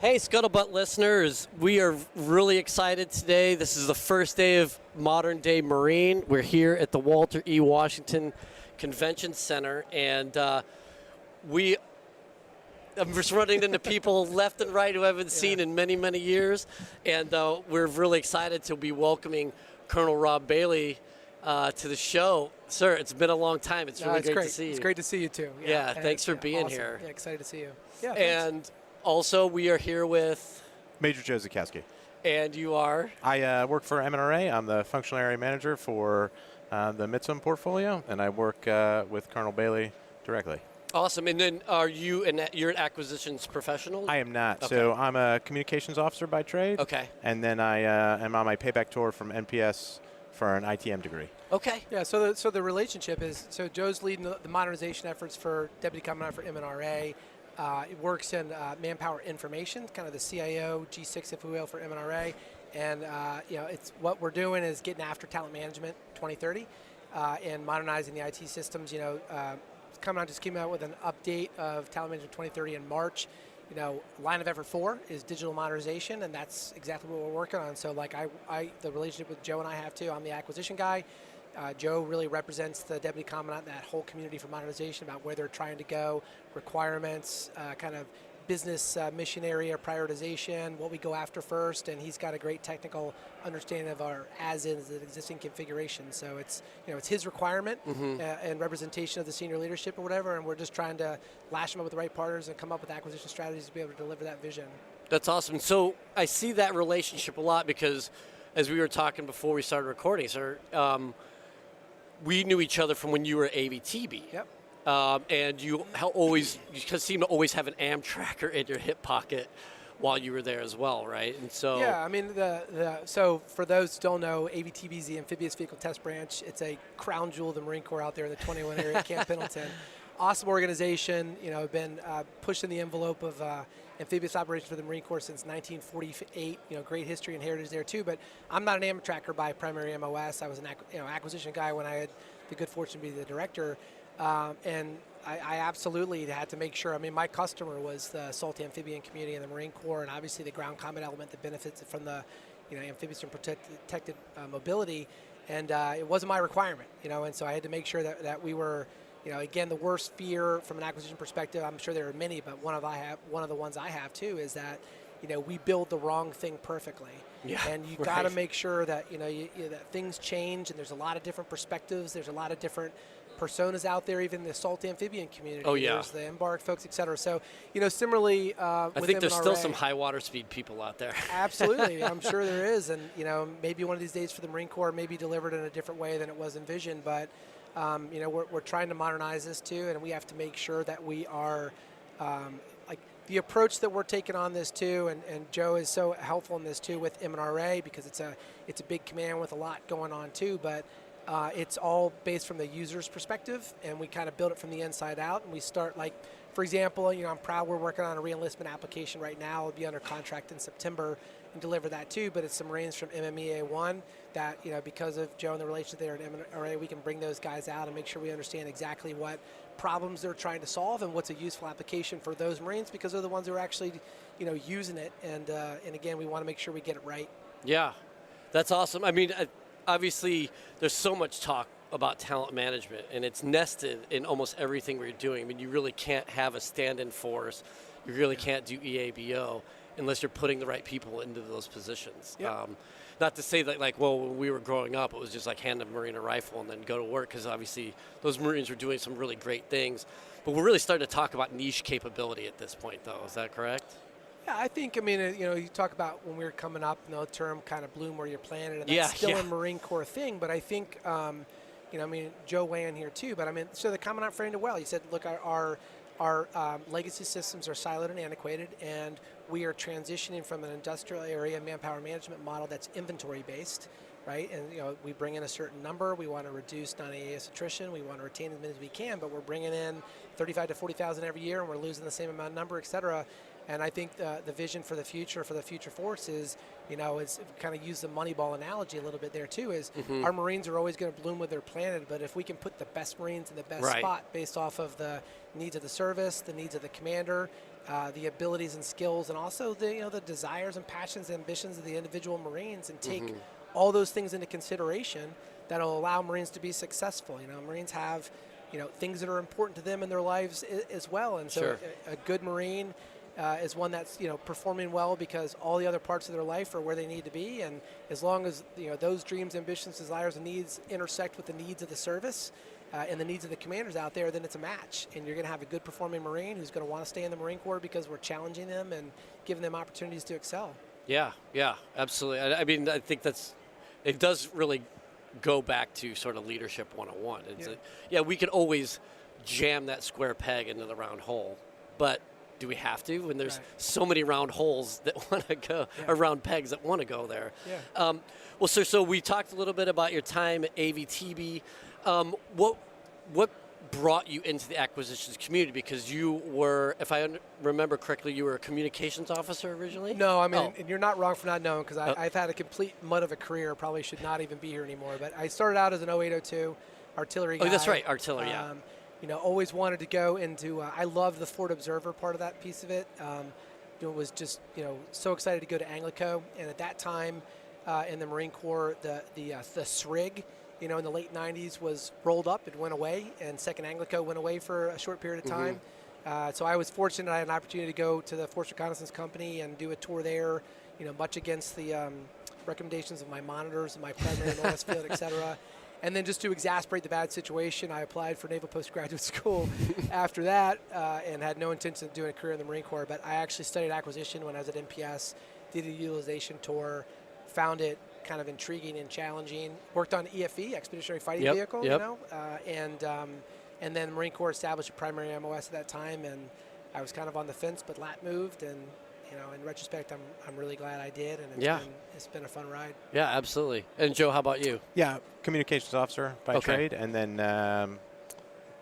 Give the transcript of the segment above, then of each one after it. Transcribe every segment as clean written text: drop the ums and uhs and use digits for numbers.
Hey, Scuttlebutt listeners, we are really excited today. This is the first day of Modern Day Marine. We're here at the Walter E. Washington Convention Center, and I'm just running into people left and right who I haven't seen in many, many years, and we're really excited to be welcoming Colonel Rob Bailey to the show. Sir, it's been a long time. It's really great to see you. It's great to see you too. Yeah, thanks for being awesome. here. Yeah, excited to see you. Yeah, and also, we are here with Major Joe Zakowski. And you are? I work for MNRA. I'm the functional area manager for the MITSUM portfolio, and I work with Colonel Bailey directly. Awesome. And then you're an acquisitions professional? I am not. Okay. So I'm a communications officer by trade. Okay. And then I am on my payback tour from NPS for an ITM degree. Okay. Yeah, so the relationship is, so Joe's leading the modernization efforts for Deputy Commandant for MNRA. It works in manpower information, kind of the CIO, G6 if we will, for MNRA. And it's what we're doing is getting after talent management 2030 and modernizing the IT systems. Just came out with an update of talent management 2030 in March. Line of effort 4 is digital modernization, and that's exactly what we're working on. So like the relationship with Joe and I have too, I'm the acquisition guy. Joe really represents the Deputy Commandant, that whole community for modernization, about where they're trying to go, requirements, kind of business mission area prioritization, what we go after first, and he's got a great technical understanding of our as-is and existing configuration. So it's his requirement and representation of the senior leadership or whatever, and we're just trying to lash them up with the right partners and come up with acquisition strategies to be able to deliver that vision. That's awesome. So I see that relationship a lot because, as we were talking before we started recording, sir, we knew each other from when you were at AVTB. Yep. And you seem to always have an Amtracker in your hip pocket while you were there as well, right? And so yeah, I mean so for those who don't know, AVTB is the Amphibious Vehicle Test Branch. It's a crown jewel of the Marine Corps out there in the 21 area at Camp Pendleton. Awesome organization. Been pushing the envelope of amphibious operations for the Marine Corps since 1948. Great history and heritage there too. But I'm not an Amtracker by primary MOS. I was an acquisition guy when I had the good fortune to be the director. And I absolutely had to make sure. I mean, my customer was the salty amphibian community in the Marine Corps, and obviously the ground combat element that benefits from the amphibious and protected mobility. And it wasn't my requirement, and so I had to make sure that we were. Again, the worst fear from an acquisition perspective, I'm sure there are many, but one of the ones I have too is that, we build the wrong thing perfectly. Yeah, and you got to make sure that, that things change, and there's a lot of different perspectives. There's a lot of different personas out there, even in the salt amphibian community. Oh, yeah. There's the embark folks, et cetera. So, similarly, I think there's still some high water speed people out there. Absolutely. I'm sure there is. And, maybe one of these days for the Marine Corps may be delivered in a different way than it was envisioned. But, we're trying to modernize this too, and we have to make sure that we are the approach that we're taking on this too, and Joe is so helpful in this too with MNRA because it's a big command with a lot going on too, but it's all based from the user's perspective, and we kind of build it from the inside out, and we start for example, I'm proud we're working on a re-enlistment application right now. It'll be under contract in September and deliver that too, but it's some Marines from MMEA-1 that, because of Joe and the relationship there at MNRA, we can bring those guys out and make sure we understand exactly what problems they're trying to solve and what's a useful application for those Marines because they're the ones who are actually, using it. And again, we want to make sure we get it right. Yeah, that's awesome. I mean, obviously, there's so much talk about talent management, and it's nested in almost everything we're doing. I mean, you really can't have a stand-in force. You really can't do EABO unless you're putting the right people into those positions. Yep. Not to say that, when we were growing up, it was just hand a Marine a rifle and then go to work, because obviously those Marines were doing some really great things. But we're really starting to talk about niche capability at this point, though. Is that correct? Yeah, I think, you talk about when we were coming up, the term kind of bloom where you're planted, and that's still a Marine Corps thing. But I think, Joe weigh in here too, but so the Commandant framed it well. He said, look, our legacy systems are siloed and antiquated, and we are transitioning from an industrial area manpower management model that's inventory based, right? And we bring in a certain number. We want to reduce non-AAS attrition. We want to retain as many as we can, but we're bringing in 35 to 40,000 every year, and we're losing the same amount of number, et cetera. And I think the vision for the future force is, is kind of use the Moneyball analogy a little bit there too, is our Marines are always going to bloom with their planet, but if we can put the best Marines in the best spot based off of the needs of the service, the needs of the commander, the abilities and skills, and also the desires and passions and ambitions of the individual Marines, and take all those things into consideration that'll allow Marines to be successful. Marines have things that are important to them in their lives as well, and so a good Marine is one that's performing well because all the other parts of their life are where they need to be, and as long as those dreams, ambitions, desires, and needs intersect with the needs of the service and the needs of the commanders out there, then it's a match, and you're going to have a good performing Marine who's going to want to stay in the Marine Corps because we're challenging them and giving them opportunities to excel. Yeah, absolutely. I mean, I think it does really go back to sort of leadership 101. We can always jam that square peg into the round hole, but do we have to when there's so many round holes that want to go, or round pegs that want to go there? Yeah. Well, sir, so we talked a little bit about your time at AVTB. What brought you into the acquisitions community? Because you were, if I remember correctly, you were a communications officer originally? No, I mean, and you're not wrong for not knowing, because I've had a complete mud of a career, probably should not even be here anymore. But I started out as an 0802 artillery guy. Oh, that's right, artillery, always wanted to go into, I loved the Fort Observer part of that piece of it. Was just, so excited to go to Anglico. And at that time in the Marine Corps, the SRIG, in the late 90s was rolled up. It went away, and 2nd Anglico went away for a short period of time. So I was fortunate. I had an opportunity to go to the Force Reconnaissance Company and do a tour there, much against the recommendations of my monitors and my primary and OS field, et cetera. And then just to exasperate the bad situation, I applied for Naval Postgraduate School after that and had no intention of doing a career in the Marine Corps. But I actually studied acquisition when I was at NPS, did a utilization tour, found it kind of intriguing and challenging. Worked on EFE, Expeditionary Fighting Vehicle, and then Marine Corps established a primary MOS at that time, and I was kind of on the fence, but lat moved, and in retrospect, I'm really glad I did, and it's been a fun ride. Yeah, absolutely. And Joe, how about you? Yeah, communications officer by trade, and then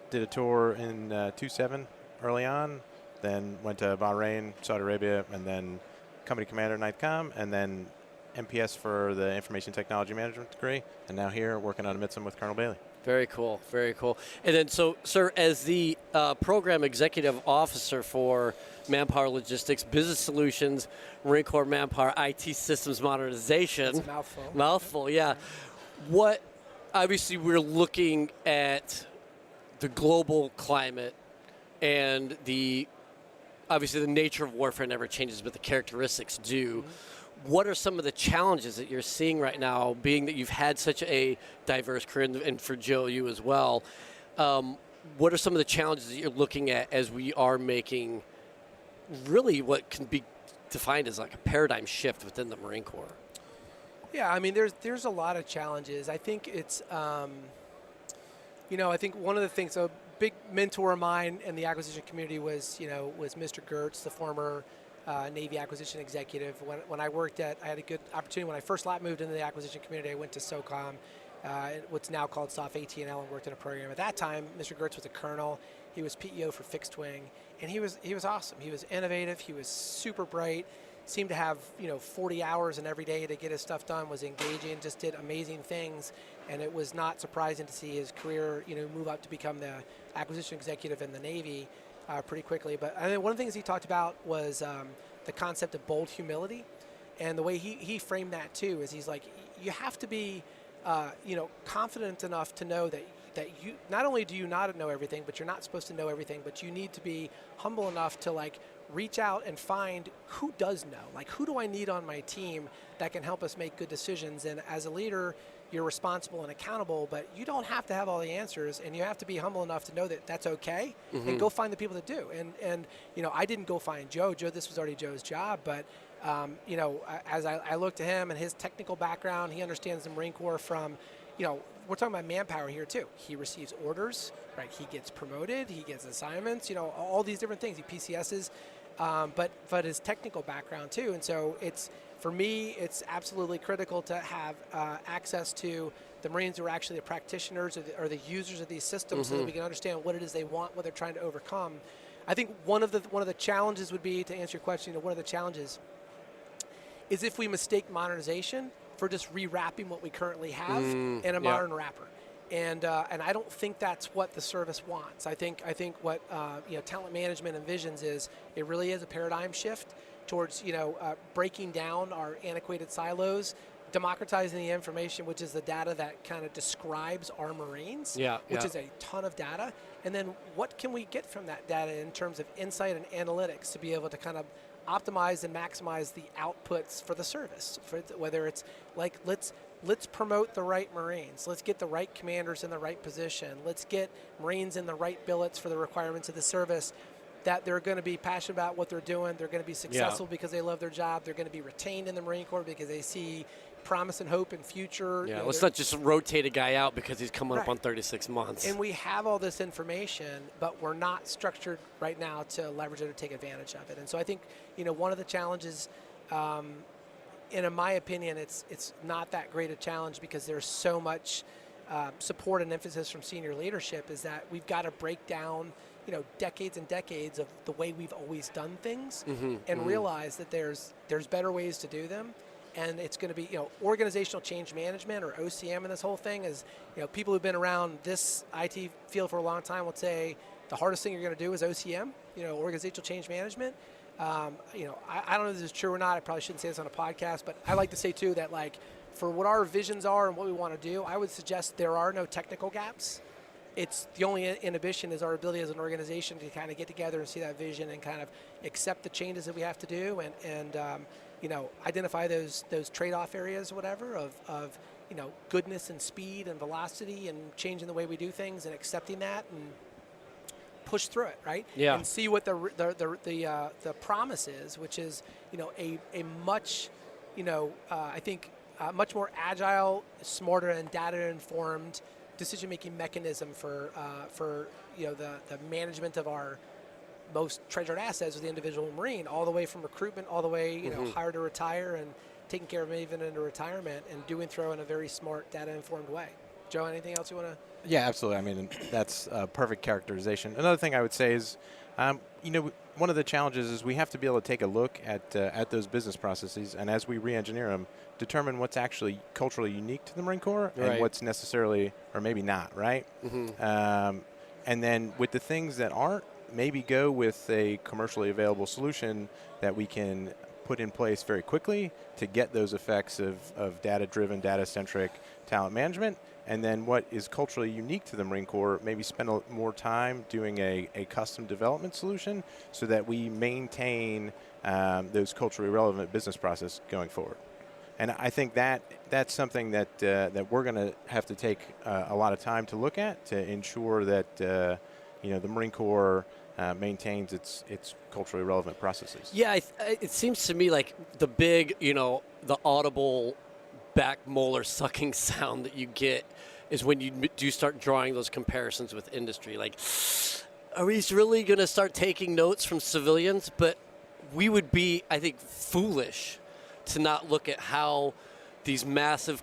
did a tour in 27 early on, then went to Bahrain, Saudi Arabia, and then company commander, NITECOM, and then MPS for the information technology management degree, and now here working on a MITSM with Colonel Bailey. Very cool, very cool. And then, so, sir, as the program executive officer for Manpower Logistics, Business Solutions, Marine Corps Manpower IT Systems Modernization. That's a mouthful. Mouthful, yeah. What, obviously, we're looking at the global climate, and obviously the nature of warfare never changes, but the characteristics do. What are some of the challenges that you're seeing right now, being that you've had such a diverse career, and for Joe, you as well? What are some of the challenges that you're looking at as we are making really what can be defined as like a paradigm shift within the Marine Corps? Yeah, I mean, there's a lot of challenges. I think it's, I think one of the things, a big mentor of mine in the acquisition community was Mr. Gertz, the former Navy acquisition executive. When I worked I had a good opportunity. When I first moved into the acquisition community, I went to SOCOM, what's now called SOF AT&L, and worked in a program. At that time, Mr. Gertz was a colonel. He was PEO for fixed wing, and he was awesome. He was innovative. He was super bright. Seemed to have 40 hours in every day to get his stuff done. Was engaging. Just did amazing things, and it was not surprising to see his career move up to become the acquisition executive in the Navy pretty quickly. But I think one of the things he talked about was the concept of bold humility, and the way he framed that too is he's like, you have to be confident enough to know that you not only do you not know everything, but you're not supposed to know everything, but you need to be humble enough to reach out and find who does know. Like, who do I need on my team that can help us make good decisions? And as a leader, you're responsible and accountable, but you don't have to have all the answers, and you have to be humble enough to know that that's okay, and go find the people that do. And I didn't go find Joe. This was already Joe's job, but as I look to him and his technical background, he understands the Marine Corps from, we're talking about manpower here too. He receives orders, right? He gets promoted, he gets assignments, all these different things. He PCSs, but his technical background too. And so for me, it's absolutely critical to have access to the Marines who are actually the practitioners or the users of these systems, so that we can understand what it is they want, what they're trying to overcome. I think one of the challenges would be, to answer your question, one of the challenges is if we mistake modernization for just rewrapping what we currently have in a modern wrapper. And I don't think that's what the service wants. I think what talent management envisions is it really is a paradigm shift towards breaking down our antiquated silos, democratizing the information, which is the data that kind of describes our Marines, which is a ton of data. And then what can we get from that data in terms of insight and analytics to be able to kind of optimize and maximize the outputs for the service, whether it's like let's promote the right Marines. Let's get the right commanders in the right position. Let's get Marines in the right billets for the requirements of the service, that they're going to be passionate about what they're doing. They're going to be successful because they love their job. They're going to be retained in the Marine Corps because they see promise and hope and future. Yeah, let's not just rotate a guy out because he's coming up on 36 months. And we have all this information, but we're not structured right now to leverage it or take advantage of it. And so I think, one of the challenges, and in my opinion, it's not that great a challenge because there's so much support and emphasis from senior leadership, is that we've got to break down decades and decades of the way we've always done things and realize that there's better ways to do them. And it's going to be, organizational change management, or OCM, in this whole thing is, people who've been around this IT field for a long time would say the hardest thing you're going to do is OCM, organizational change management. I don't know if this is true or not. I probably shouldn't say this on a podcast, but I like to say too that, like, for what our visions are and what we want to do, I would suggest there are no technical gaps. It's the only inhibition is our ability as an organization to kind of get together and see that vision and kind of accept the changes that we have to do and identify those trade-off areas, whatever, of goodness and speed and velocity and changing the way we do things and accepting that and push through it, right? Yeah. And see what the promise is, which is a much I think much more agile, smarter, and data-informed decision-making mechanism for the management of our most treasured assets with the individual Marine, all the way from recruitment, all the way hire to retire, and taking care of them even into retirement, and doing so in a very smart, data-informed way. Joe, anything else you want to? Yeah, absolutely. I mean, that's a perfect characterization. Another thing I would say is, one of the challenges is we have to be able to take a look at those business processes, and as we re-engineer them, determine what's actually culturally unique to the Marine Corps and what's necessarily or maybe not, right? And then with the things that aren't, maybe go with a commercially available solution that we can put in place very quickly to get those effects of data-driven, data-centric talent management. And then what is culturally unique to the Marine Corps, maybe spend more time doing a custom development solution so that we maintain those culturally relevant business processes going forward. And I think that's something that we're going to have to take a lot of time to look at to ensure that the Marine Corps maintains its culturally relevant processes. Yeah, it seems to me like the big, the audible back molar sucking sound that you get is when you do start drawing those comparisons with industry. Like, are we really going to start taking notes from civilians? But we would be, I think, foolish to not look at how these massive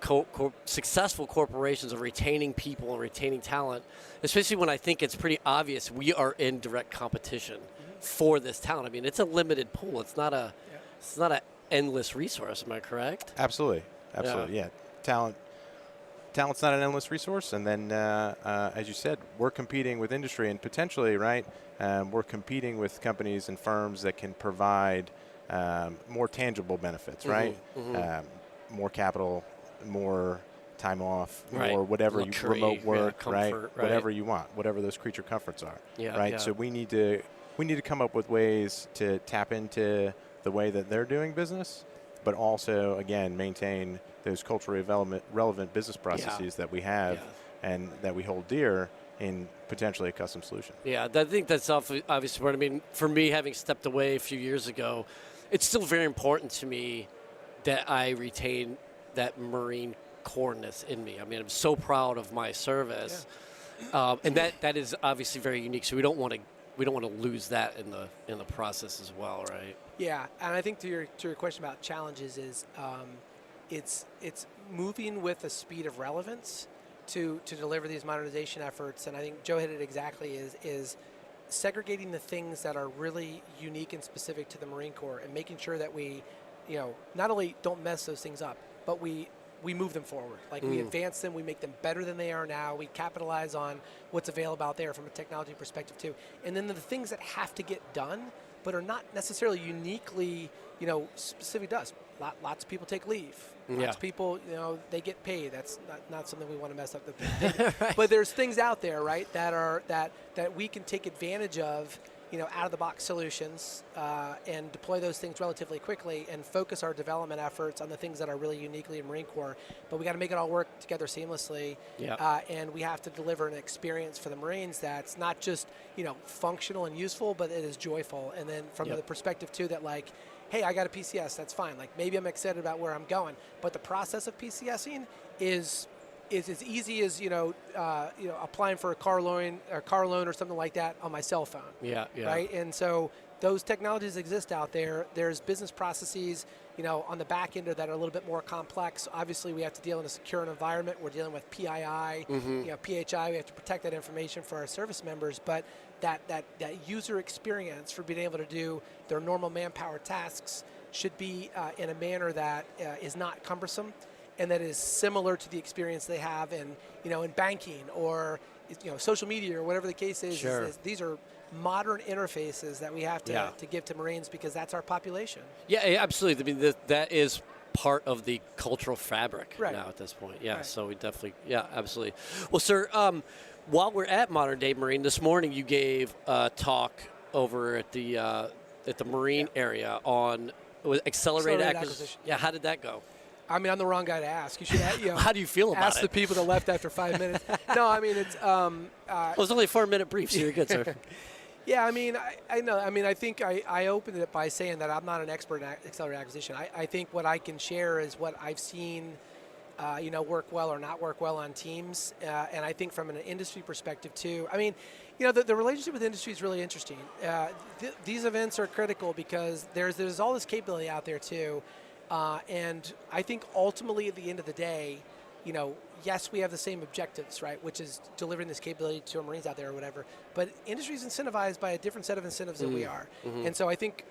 successful corporations are retaining people and retaining talent, especially when I think it's pretty obvious we are in direct competition for this talent. I mean, it's a limited pool. It's not an endless resource. Am I correct? Absolutely. Yeah. Talent's not an endless resource, and then, as you said, we're competing with industry, and potentially, right, we're competing with companies and firms that can provide more tangible benefits, right? More capital, more time off, more whatever, luxury, remote work, comfort, right? Whatever you want, whatever those creature comforts are, right? Yeah. So we need to come up with ways to tap into the way that they're doing business, but also, again, maintain those culturally relevant business processes that we have and that we hold dear in potentially a custom solution. Yeah, I think that's obviously smart. I mean, for me, having stepped away a few years ago, it's still very important to me that I retain that Marine core-ness in me. I mean, I'm so proud of my service, and that is obviously very unique. So we don't want to lose that in the process as well, right? Yeah, and I think to your question about challenges is it's moving with the speed of relevance to deliver these modernization efforts. And I think Joe hit it exactly, is segregating the things that are really unique and specific to the Marine Corps and making sure that we, not only don't mess those things up, but we we move them forward. Like we advance them, we make them better than they are now. We capitalize on what's available out there from a technology perspective too. And then the things that have to get done, but are not necessarily uniquely, specific to us. Lots of people take leave. Lots of people, they get paid. That's not something we want to mess up. Right. But there's things out there, right, that we can take advantage of, out of the box solutions and deploy those things relatively quickly and focus our development efforts on the things that are really uniquely in Marine Corps. But we got to make it all work together seamlessly. And we have to deliver an experience for the Marines that's not just, functional and useful, but it is joyful. And then from the perspective too that like, hey, I got a PCS, that's fine. Like maybe I'm excited about where I'm going, but the process of PCSing is as easy as applying for a car loan or something like that on my cell phone. Right. And so those technologies exist out there. There's business processes, on the back end that are a little bit more complex. Obviously, we have to deal in a secure environment. We're dealing with PII, PHI. We have to protect that information for our service members. But that user experience for being able to do their normal manpower tasks should be in a manner that is not cumbersome and that is similar to the experience they have in banking or social media or whatever the case is. Sure. These are modern interfaces that we have to give to Marines because that's our population. Yeah, absolutely. I mean, that is part of the cultural fabric now at this point. Yeah, right. So we definitely, absolutely. Well, sir, while we're at Modern Day Marine, this morning you gave a talk over at the Marine area on accelerated acquisition. Yeah, how did that go? I mean, I'm the wrong guy to ask. You should, How do you feel about it? Ask the people that left after 5 minutes. No, I mean, it's... well, it's only a 4-minute brief, so you're good, sir. Yeah, I mean, I know. I mean, I think I opened it by saying that I'm not an expert in accelerated acquisition. I think what I can share is what I've seen, work well or not work well on teams. And I think from an industry perspective, too. I mean, the relationship with industry is really interesting. These events are critical because there's all this capability out there, too. And I think ultimately at the end of the day, yes, we have the same objectives, right, which is delivering this capability to our Marines out there or whatever, but industry is incentivized by a different set of incentives than we are. And so I think,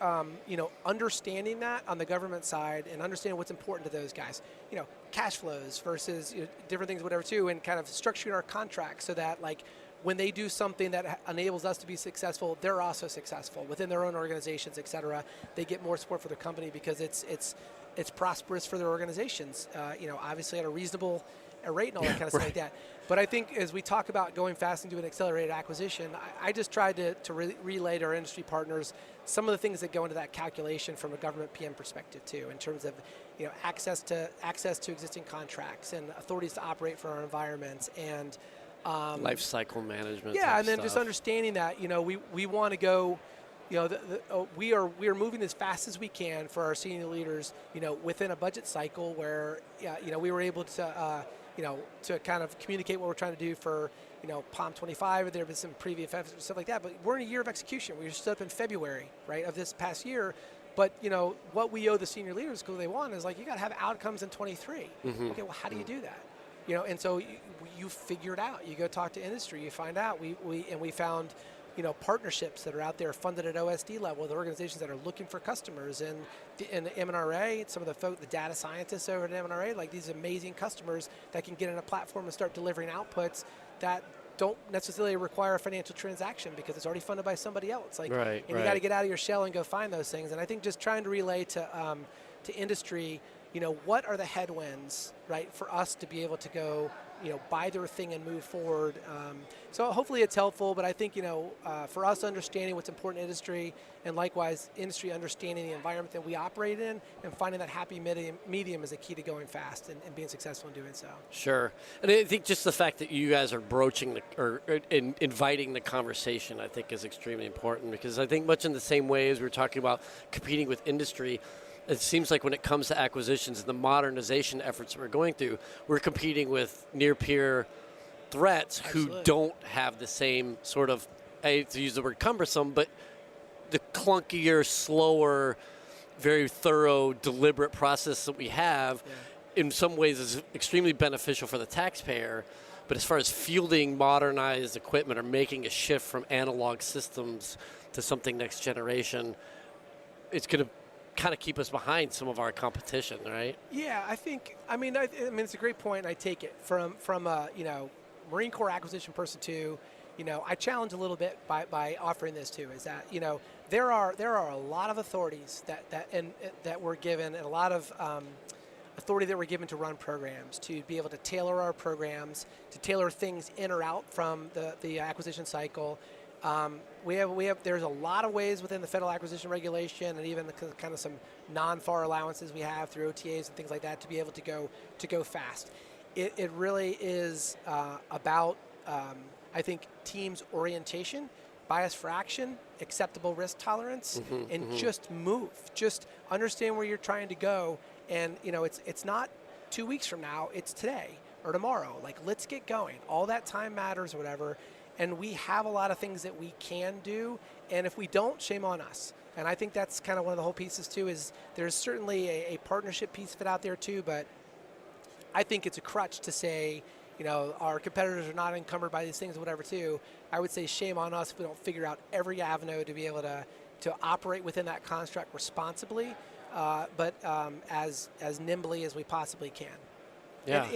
understanding that on the government side and understanding what's important to those guys, cash flows versus different things, whatever, too, and kind of structuring our contracts so that, like, when they do something that enables us to be successful, they're also successful within their own organizations, et cetera. They get more support for their company because it's prosperous for their organizations, obviously at a reasonable rate and all that kind of stuff like that. But I think as we talk about going fast and doing accelerated acquisition, I just tried to relay to our industry partners some of the things that go into that calculation from a government PM perspective too, in terms of access to existing contracts and authorities to operate for our environments and life cycle management. Yeah, and then stuff. just understanding that we want to go. We are moving as fast as we can for our senior leaders, within a budget cycle where, we were able to, to kind of communicate what we're trying to do for, POM 25. There have been some previous efforts and stuff like that, but we're in a year of execution. We were stood up in February, right, of this past year. But, what we owe the senior leaders because they want is like, you got to have outcomes in 23. Okay, well, how do you do that? And so you figure it out. You go talk to industry. You find out. We found, partnerships that are out there funded at OSD level with organizations that are looking for customers. And in the MNRA, some of the data scientists over at MNRA, like these amazing customers that can get in a platform and start delivering outputs that don't necessarily require a financial transaction because it's already funded by somebody else. Like, right, and you got to get out of your shell and go find those things. And I think just trying to relay to industry, what are the headwinds, right, for us to be able to go, buy their thing and move forward. So hopefully it's helpful, but I think, for us understanding what's important in industry and likewise industry understanding the environment that we operate in and finding that happy medium is a key to going fast and being successful in doing so. Sure. And I think just the fact that you guys are broaching inviting the conversation, I think is extremely important because I think much in the same way as we were talking about competing with industry, it seems like when it comes to acquisitions and the modernization efforts that we're going through, we're competing with near-peer threats who don't have the same sort of, I hate to use the word cumbersome, but the clunkier, slower, very thorough, deliberate process that we have in some ways is extremely beneficial for the taxpayer. But as far as fielding modernized equipment or making a shift from analog systems to something next generation, it's going to kind of keep us behind some of our competition, right? Yeah, I mean, it's a great point, and I take it from Marine Corps acquisition person too. I challenge a little bit by offering this too. Is that there are a lot of authorities that we're given, and a lot of authority that we're given to run programs, to be able to tailor our programs, to tailor things in or out from the acquisition cycle. There's a lot of ways within the federal acquisition regulation, and even the kind of some non-FAR allowances we have through OTAs and things like that to be able to go fast. It really is about I think teams' orientation, bias for action, acceptable risk tolerance, and just move. Just understand where you're trying to go. And it's not 2 weeks from now, it's today or tomorrow. Like, let's get going. All that time matters or whatever. And we have a lot of things that we can do. And if we don't, shame on us. And I think that's kind of one of the whole pieces too, is there's certainly a partnership piece of it out there too, but I think it's a crutch to say, our competitors are not encumbered by these things or whatever too. I would say shame on us if we don't figure out every avenue to be able to operate within that construct responsibly, but as nimbly as we possibly can. Yeah.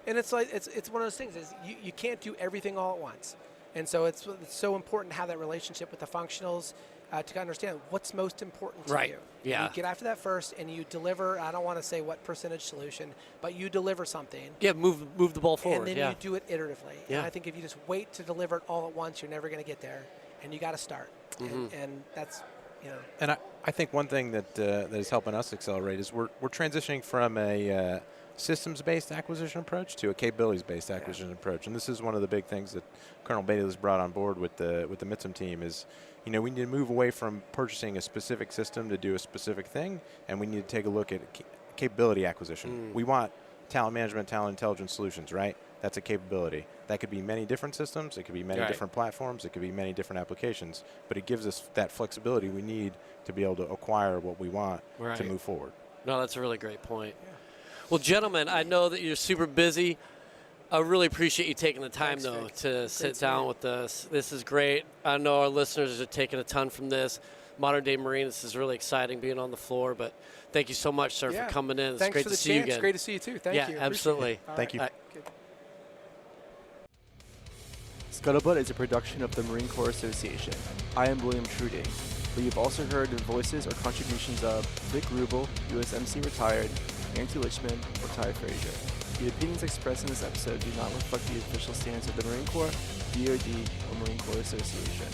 And it's like it's one of those things is you can't do everything all at once, and so it's so important to have that relationship with the functionals to understand what's most important to you. Yeah. You get after that first, and you deliver. I don't want to say what percentage solution, but you deliver something. Yeah, move the ball forward. And then you do it iteratively. Yeah. And I think if you just wait to deliver it all at once, you're never going to get there, and you got to start. And that's And I think one thing that is helping us accelerate is we're transitioning from a systems-based acquisition approach to a capabilities-based acquisition approach. And this is one of the big things that Colonel Bailey has brought on board with the MITSM team is, we need to move away from purchasing a specific system to do a specific thing, and we need to take a look at capability acquisition. We want talent management, talent intelligence solutions, right? That's a capability. That could be many different systems. It could be many different platforms. It could be many different applications. But it gives us that flexibility we need to be able to acquire what we want to move forward. No, that's a really great point. Yeah. Well, gentlemen, I know that you're super busy. I really appreciate you taking the time, to sit down with us. This is great. I know our listeners are taking a ton from this. Modern Day Marine, this is really exciting being on the floor. But thank you so much, sir, for coming in. It's great to see you again. It's great to see you, too. Thank you. Yeah, absolutely. Thank you. Scuttlebutt is a production of the Marine Corps Association. I am William Truding, but you've also heard the voices or contributions of Vic Rubel, USMC retired, Nancy Lichman, or Ty Frazier. The opinions expressed in this episode do not reflect the official stance of the Marine Corps, DoD, or Marine Corps Association.